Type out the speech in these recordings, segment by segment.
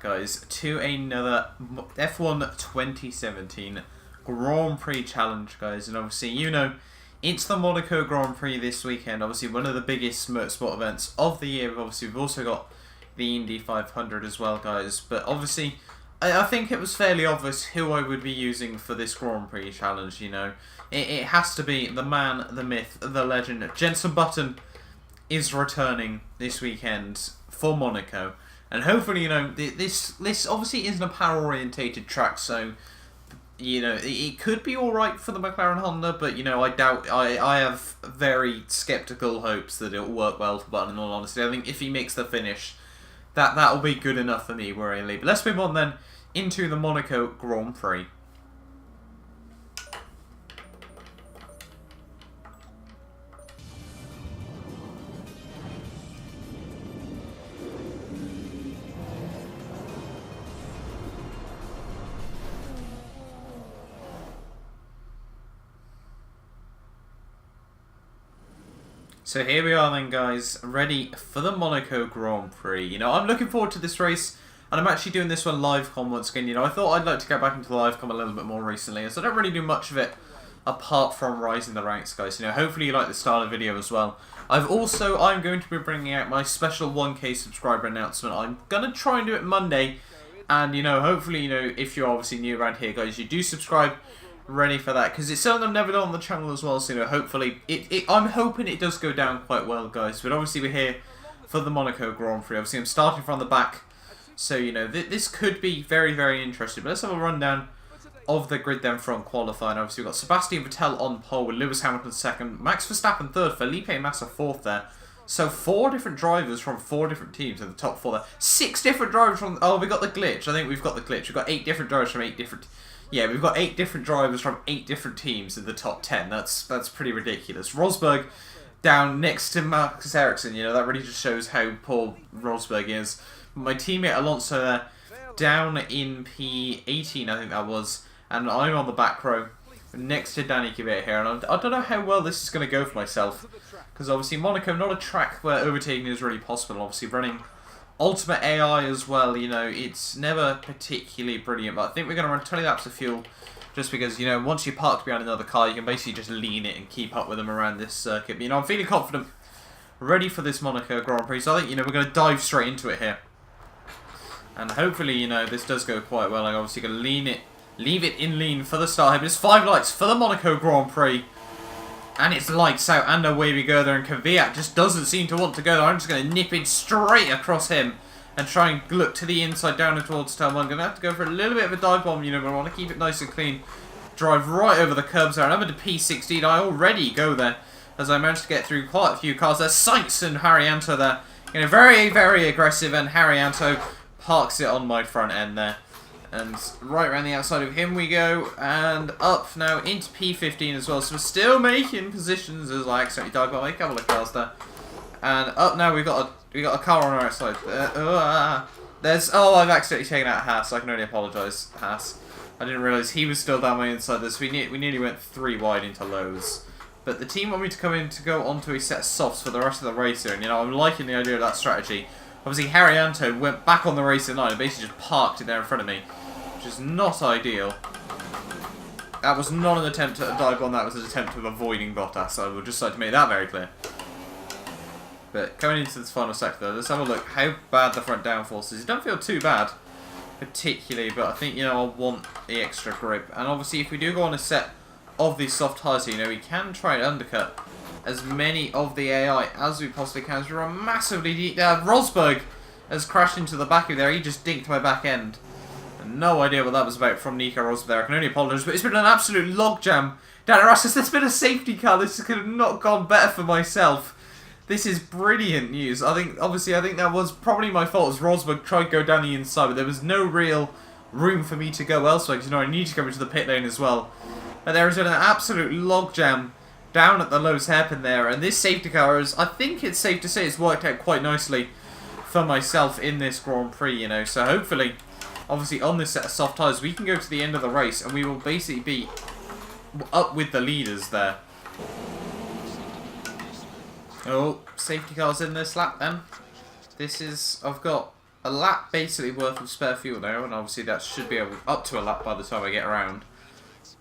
back, guys, to another F1 2017 Grand Prix challenge, guys. And obviously, you know, it's the Monaco Grand Prix this weekend. Obviously, one of the biggest motorsport events of the year. Obviously, we've also got the Indy 500 as well, guys. But obviously, I think it was fairly obvious who I would be using for this Grand Prix challenge, you know. It has to be the man, the myth, the legend. Jenson is returning this weekend for Monaco. And hopefully, you know, this obviously isn't a power-orientated track, so, you know, it could be alright for the McLaren Honda, but, you know, I doubt, I have very sceptical hopes that it'll work well for Button, in all honesty. I think if he makes the finish, that'll be good enough for me, really. But let's move on then into the Monaco Grand Prix. So here we are then, guys, ready for the Monaco Grand Prix. You know, I'm looking forward to this race, and I'm actually doing this one live com once again. You know, I thought I'd like to get back into the live com a little bit more recently, as I don't really do much of it apart from rising the ranks, guys. You know, hopefully you like the style of video as well. I'm going to be bringing out my special 1K subscriber announcement. I'm going to try and do it Monday, and, you know, hopefully, you know, if you're obviously new around here, guys, you do subscribe. Ready for that, because it's something I've never done on the channel as well, so, you know, hopefully, I'm hoping it does go down quite well, guys. But obviously we're here for the Monaco Grand Prix. Obviously I'm starting from the back, so, you know, this could be very, very interesting. But let's have a rundown of the grid then from qualifying. Obviously we've got Sebastian Vettel on pole with Lewis Hamilton second, Max Verstappen third, Felipe Massa fourth there. So 4 different drivers from 4 different teams in the top 4 there. 6 different drivers from, oh, we got the glitch. I think we've got the glitch. We've got 8 different drivers from 8 different. Yeah, we've got 8 different drivers from 8 different teams in the top 10. That's pretty ridiculous. Rosberg down next to Marcus Ericsson. You know, that really just shows how poor Rosberg is. My teammate Alonso there, down in P18, I think that was. And I'm on the back row next to Danny Capure here. And I don't know how well this is going to go for myself. Because obviously Monaco, not a track where overtaking is really possible. Obviously running Ultimate AI as well, you know, it's never particularly brilliant, but I think we're going to run 20 laps of fuel, just because, you know, once you're parked behind another car, you can basically just lean it and keep up with them around this circuit. But, you know, I'm feeling confident, ready for this Monaco Grand Prix, so I think, you know, we're going to dive straight into it here. And hopefully, you know, this does go quite well. I'm obviously going to leave it in lean for the start here, but it's 5 lights for the Monaco Grand Prix. And it's lights out, and away we go there, and Kvyat just doesn't seem to want to go there. I'm just going to nip in straight across him and try and look to the inside down and towards turn 1. I'm going to have to go for a little bit of a dive bomb, you know, but I want to keep it nice and clean. Drive right over the curbs there, and I'm into P16. I already go there, as I managed to get through quite a few cars. There's Sainz and Haryanto there. You know, very, very aggressive, and Haryanto parks it on my front end there. And right around the outside of him we go, and up now into P15 as well. So we're still making positions as I accidentally dive by a couple of cars there. And up now we've got a car on our side. I've accidentally taken out Haas. I can only apologise, Haas. I didn't realise he was still down my inside there. So we nearly went 3 wide into lows. But the team want me to come in to go onto a set of softs for the rest of the race here. And, you know, I'm liking the idea of that strategy. Obviously Haryanto went back on the racing line and basically just parked it there in front of me, which is not ideal. That was not an attempt at a dive bomb, that was an attempt of avoiding Bottas, so I would just like to make that very clear. But coming into this final sector, let's have a look how bad the front downforce is. It doesn't feel too bad, particularly, but I think, you know, I'll want the extra grip. And obviously, if we do go on a set of these soft tyres, you know, we can try and undercut as many of the AI as we possibly can. We're massively deep. Rosberg has crashed into the back of there, he just dinked my back end. No idea what that was about from Nico Rosberg there. I can only apologise, but it's been an absolute logjam down at Rasmus. There's been a safety car. This could have not gone better for myself. This is brilliant news. I think that was probably my fault as Rosberg tried to go down the inside, but there was no real room for me to go elsewhere, because, you know, I need to come into the pit lane as well. But there has been an absolute logjam down at the lowest hairpin there, and this safety car is, I think it's safe to say, it's worked out quite nicely for myself in this Grand Prix, you know, so hopefully, obviously on this set of soft tyres, we can go to the end of the race and we will basically be up with the leaders there. Oh, safety cars in this lap then. This is, I've got a lap basically worth of spare fuel now, and obviously that should be up to a lap by the time I get around.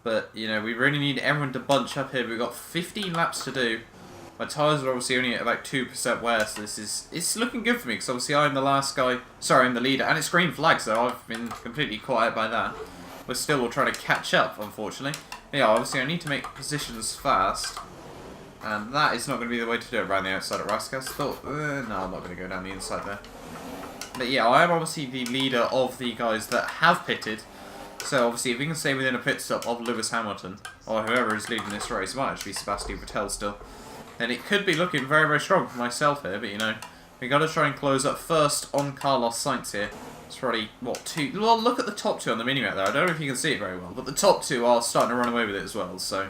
But, you know, we really need everyone to bunch up here. We've got 15 laps to do. My tyres are obviously only at about 2% wear, so it's looking good for me, because obviously I'm the last guy, sorry, I'm the leader, and it's green flag, so I've been completely caught out by that. We're still trying to catch up, unfortunately. But yeah, obviously I need to make positions fast, and that is not going to be the way to do it around the outside at Raskas. Thought, no, I'm not going to go down the inside there. But yeah, I am obviously the leader of the guys that have pitted. So obviously if we can stay within a pit stop of Lewis Hamilton, or whoever is leading this race, it might actually be Sebastian Vettel still, then it could be looking very, very strong for myself here. But you know, we got to try and close up first on Carlos Sainz here. It's probably, what, two? Well, look at the top two on the minimap there. I don't know if you can see it very well, but the top two are starting to run away with it as well. So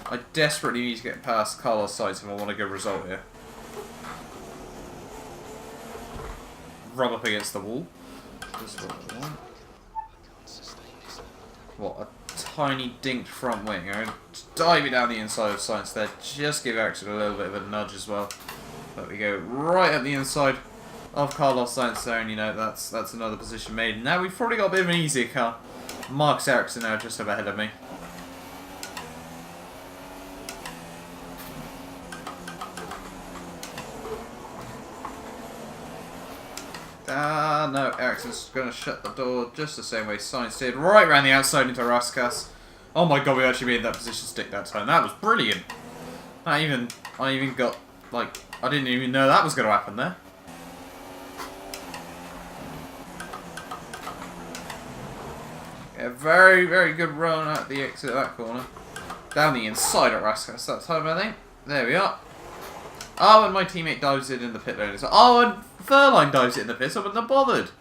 I desperately need to get past Carlos Sainz if I want a good result here. Rub up against the wall. Just what I want. What a tiny dinked front wing. I'm diving down the inside of Sainz there. Just give Axel a little bit of a nudge as well. There we go. Right at the inside of Carlos Sainz there, and you know, that's another position made. Now we've probably got a bit of an easier car. Marcus Ericsson now just up ahead of me. No, Ericsson's going to shut the door just the same way Sainz did. Right around the outside into Raskas. Oh my god, we actually made that position stick that time. That was brilliant. I even got, like, I didn't even know that was going to happen there. Yeah, very, very good run at the exit of that corner. Down the inside at Raskas that time, I think. There we are. Oh, and my teammate dives it in the pit lane. Oh, and Furline dives it in the pit, so I wouldn't have bothered.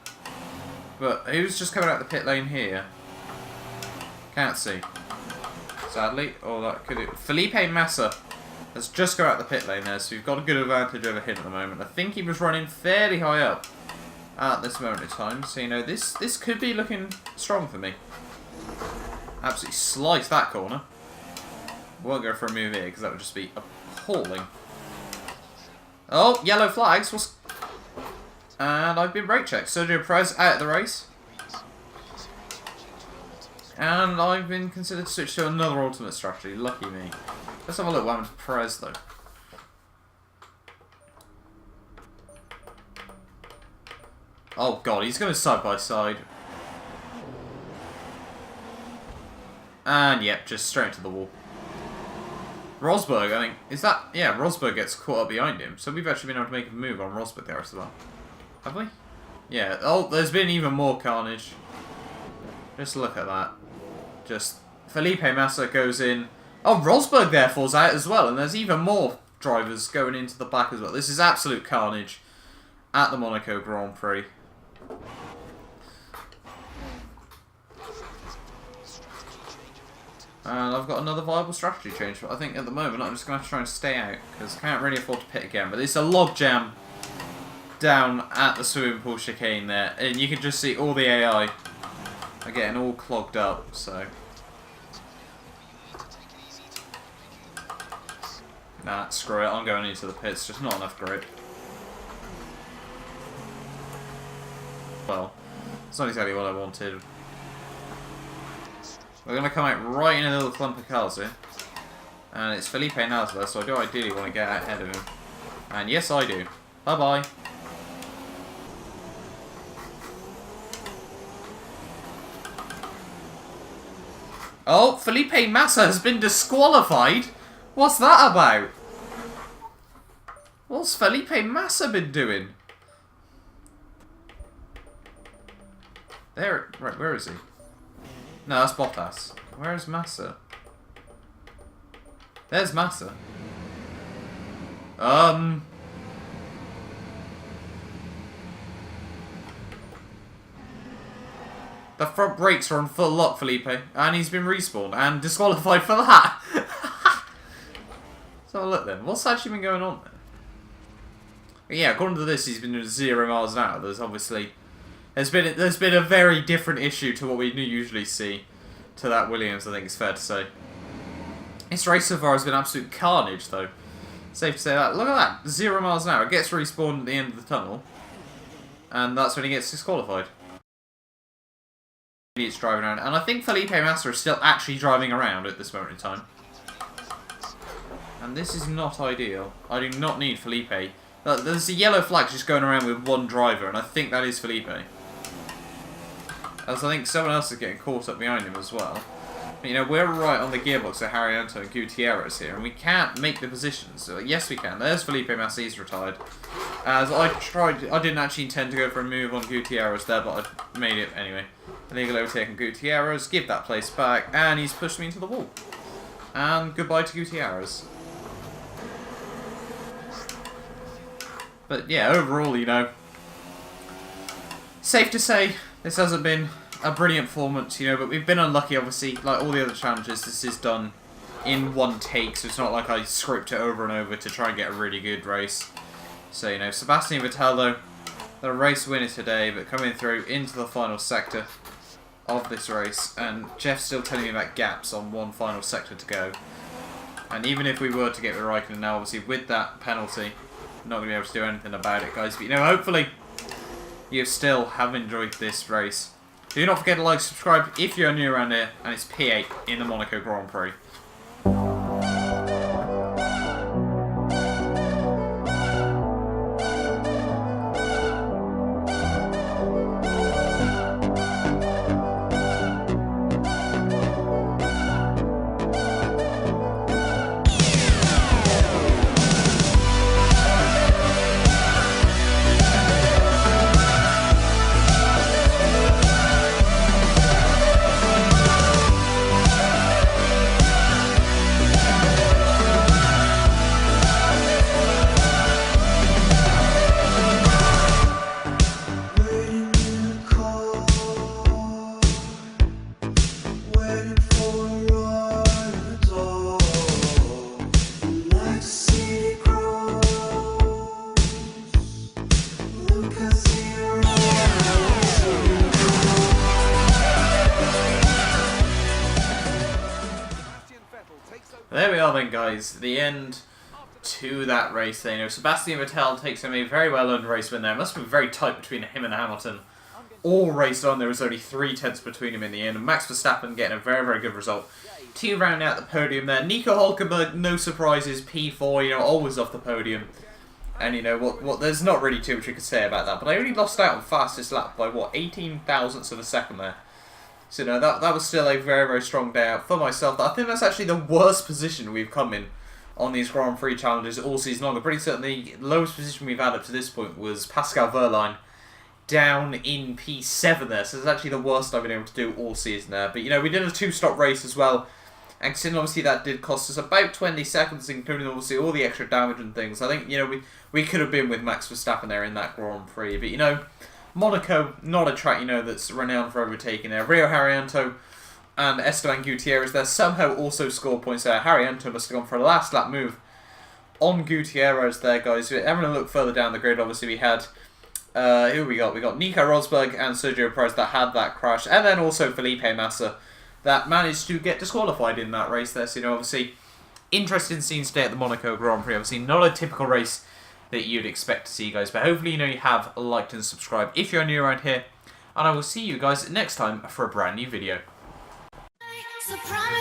But he was just coming out the pit lane here. Can't see. Sadly. Oh, that could... Felipe Massa has just got out the pit lane there, so we've got a good advantage over him at the moment. I think he was running fairly high up at this moment in time. So, you know, this could be looking strong for me. Absolutely slice that corner. Won't go for a move here, because that would just be appalling. Oh, yellow flags. And I've been brake checked. Sergio Perez out of the race. And I've been considered to switch to another ultimate strategy. Lucky me. Let's have a look what happened to Perez, though. Oh, God. He's going side by side. And, yep, just straight into the wall. Rosberg, I think, is that... Yeah, Rosberg gets caught up behind him. So we've actually been able to make a move on Rosberg there as well. Have we? Yeah. Oh, there's been even more carnage. Just look at that. Just... Felipe Massa goes in. Oh, Rosberg there falls out as well. And there's even more drivers going into the back as well. This is absolute carnage at the Monaco Grand Prix. And I've got another viable strategy change, but I think at the moment I'm just going to have to try and stay out, because I can't really afford to pit again. But it's a log jam down at the swimming pool chicane there, and you can just see all the AI are getting all clogged up, so... Nah, screw it, I'm going into the pits, just not enough grip. Well, it's not exactly what I wanted. We're going to come out right in a little clump of cars here. And it's Felipe Nasler, so I do ideally want to get out ahead of him. And yes, I do. Bye-bye. Oh, Felipe Massa has been disqualified? What's that about? What's Felipe Massa been doing? There, right, where is he? No, that's Bottas. Where is Massa? There's Massa. The front brakes are on full lock, Felipe. And he's been respawned and disqualified for that. So look then, what's actually been going on there? But yeah, according to this, he's been doing 0 miles an hour. There's obviously... There's been a very different issue to what we usually see to that Williams, I think it's fair to say. This race so far has been absolute carnage, though. Safe to say that. Look at that, 0 miles an hour. It gets respawned at the end of the tunnel. And that's when he gets disqualified. It's driving around, and I think Felipe Massa is still actually driving around at this moment in time. And this is not ideal. I do not need Felipe. There's a yellow flag just going around with one driver, and I think that is Felipe. As I think someone else is getting caught up behind him as well. But, you know, we're right on the gearbox of Haryanto and Gutierrez here, and we can't make the positions. So, yes, we can. There's Felipe Massa, he's retired. As I didn't actually intend to go for a move on Gutierrez there, but I made it anyway. Illegal overtake on Gutierrez, give that place back, and he's pushed me into the wall. And goodbye to Gutierrez. But yeah, overall, you know, safe to say, this hasn't been a brilliant performance, you know, but we've been unlucky, obviously. Like all the other challenges, this is done in one take, so it's not like I script it over and over to try and get a really good race. So, you know, Sebastian Vettel, though, the race winner today, but coming through into the final sector of this race, and Jeff's still telling me about gaps on one final sector to go. And even if we were to get with Raikkonen now, obviously with that penalty, I'm not going to be able to do anything about it, guys. But, you know, hopefully you still have enjoyed this race. Do not forget to like, subscribe if you're new around here, and it's P8 in the Monaco Grand Prix. There we are then, guys, the end to that race there. You know, Sebastian Vettel takes him a very well-earned race win there. It must have been very tight between him and Hamilton. All raced on, there was only 3 tenths between him in the end. And Max Verstappen getting a very, very good result. 2 rounding out the podium there. Nico Hülkenberg, no surprises, P4, you know, always off the podium. And, you know, what there's not really too much we could say about that. But I only lost out on fastest lap by, what, 18 thousandths of a second there. So, no, that was still a very, very strong day out for myself. I think that's actually the worst position we've come in on these Grand Prix challenges all season long. I'm pretty certain the lowest position we've had up to this point was Pascal Wehrlein down in P7 there. So, it's actually the worst I've been able to do all season there. But, you know, we did a 2-stop race as well. And considering obviously that did cost us about 20 seconds, including obviously all the extra damage and things. I think, you know, we could have been with Max Verstappen there in that Grand Prix. But, you know, Monaco, not a track, you know, that's renowned for overtaking there. Rio Haryanto and Esteban Gutierrez there somehow also scored points there. Haryanto must have gone for a last lap move on Gutierrez there, guys. Having a look further down the grid, obviously we had, who we got? We got Nico Rosberg and Sergio Perez that had that crash. And then also Felipe Massa that managed to get disqualified in that race there. So, you know, obviously, interesting scenes today at the Monaco Grand Prix. Obviously, not a typical race that you'd expect to see, guys. But hopefully, you know, you have liked and subscribed if you're new around here. And I will see you guys next time for a brand new video. Surprise!